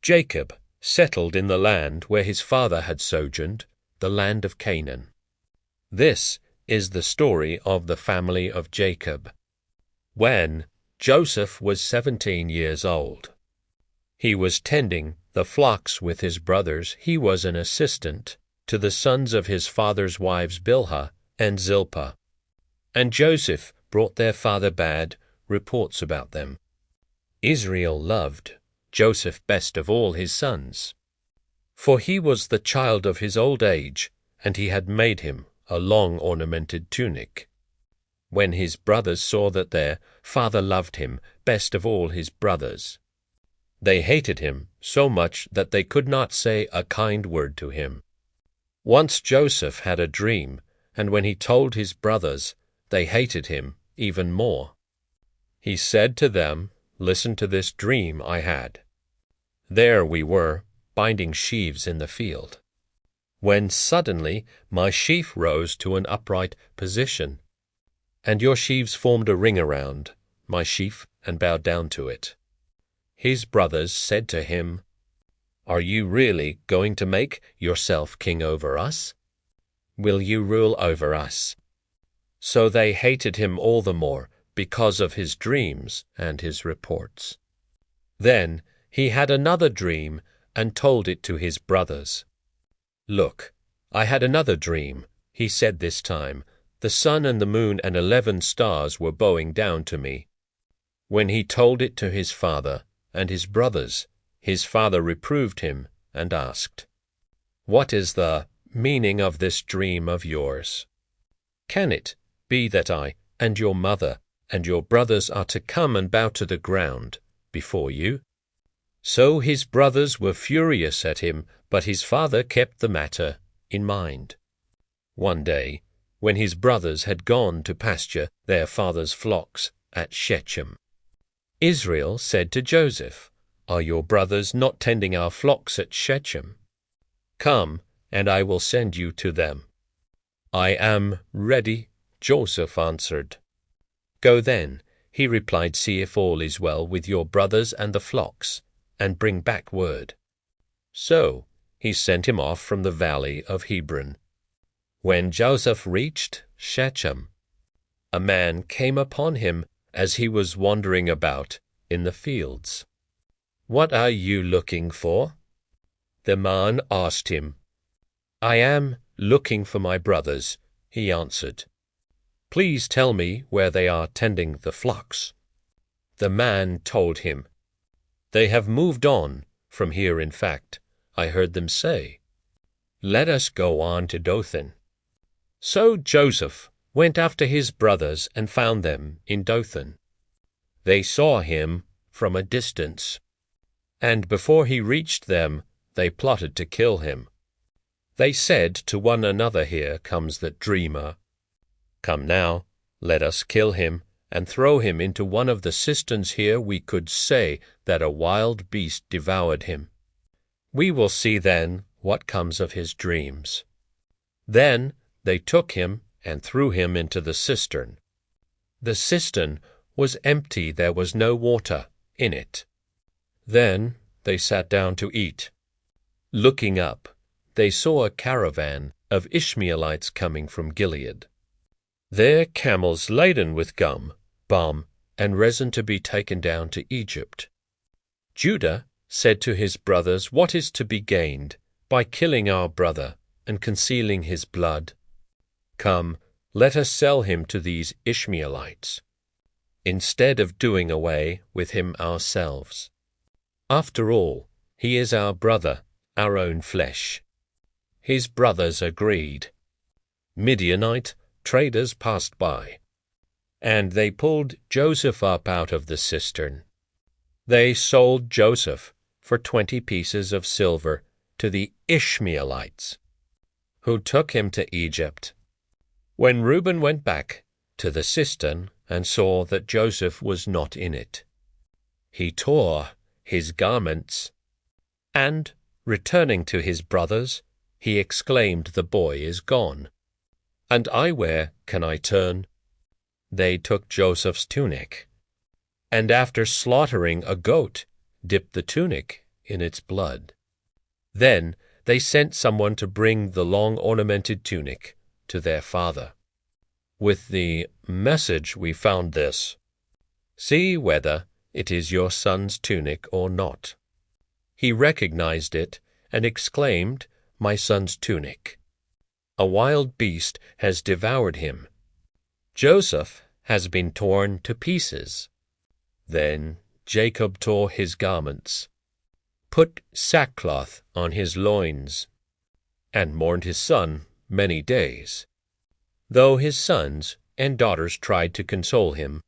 Jacob settled in the land where his father had sojourned, the land of Canaan. This is the story of the family of Jacob. When Joseph was 17 years old, he was tending the flocks with his brothers. He was an assistant to the sons of his father's wives Bilhah and Zilpah. And Joseph brought their father bad reports about them. Israel loved Joseph best of all his sons, for he was the child of his old age, and he had made him a long ornamented tunic. When his brothers saw that their father loved him best of all his brothers, they hated him so much that they could not say a kind word to him. Once Joseph had a dream, and when he told his brothers, they hated him even more. He said to them, "Listen to this dream I had. There we were, binding sheaves in the field, when suddenly my sheaf rose to an upright position, and your sheaves formed a ring around my sheaf and bowed down to it." His brothers said to him, "Are you really going to make yourself king over us? Will you rule over us?" So they hated him all the more because of his dreams and his reports. Then he had another dream and told it to his brothers. "Look, I had another dream," he said this time. "The sun and the moon and 11 stars were bowing down to me." When he told it to his father and his brothers, his father reproved him and asked, "What is the meaning of this dream of yours? Can it be that I and your mother and your brothers are to come and bow to the ground before you?" So his brothers were furious at him, but his father kept the matter in mind. One day, when his brothers had gone to pasture their father's flocks at Shechem, Israel said to Joseph, "Are your brothers not tending our flocks at Shechem? Come, and I will send you to them." "I am ready," Joseph answered. "Go then," he replied, "see if all is well with your brothers and the flocks, and bring back word." So he sent him off from the valley of Hebron. When Joseph reached Shechem, a man came upon him as he was wandering about in the fields. "What are you looking for?" The man asked him. "I am looking for my brothers," he answered. "Please tell me where they are tending the flocks." The man told him, "They have moved on from here. In fact, I heard them say, 'Let us go on to Dothan.'" So Joseph went after his brothers and found them in Dothan. They saw him from a distance, and before he reached them, they plotted to kill him. They said to one another, "Here comes that dreamer. Come now, let us kill him and throw him into one of the cisterns here. We could say that a wild beast devoured him. We will see then what comes of his dreams." Then they took him and threw him into the cistern. The cistern was empty, there was no water in it. Then they sat down to eat. Looking up, they saw a caravan of Ishmaelites coming from Gilead, their camels laden with gum, balm, and resin to be taken down to Egypt. Judah said to his brothers, "What is to be gained by killing our brother and concealing his blood? Come, let us sell him to these Ishmaelites, instead of doing away with him ourselves. After all, he is our brother, our own flesh." His brothers agreed. Midianite traders passed by, and they pulled Joseph up out of the cistern. They sold Joseph for 20 pieces of silver to the Ishmaelites, who took him to Egypt. When Reuben went back to the cistern and saw that Joseph was not in it, he tore his garments, and, returning to his brothers, he exclaimed, "The boy is gone, and where can I turn?" They took Joseph's tunic, and after slaughtering a goat, dipped the tunic in its blood. Then they sent someone to bring the long ornamented tunic to their father. With the message we found this: "See whether it is your son's tunic or not." He recognized it and exclaimed, "My son's tunic. A wild beast has devoured him. Joseph has been torn to pieces." Then Jacob tore his garments, put sackcloth on his loins, and mourned his son many days. Though his sons and daughters tried to console him,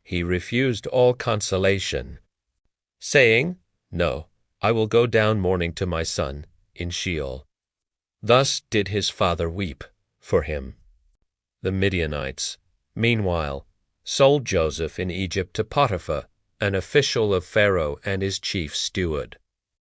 he refused all consolation, saying, "No, I will go down mourning to my son in Sheol." Thus did his father weep for him. The Midianites, meanwhile, sold Joseph in Egypt to Potiphar, an official of Pharaoh and his chief steward.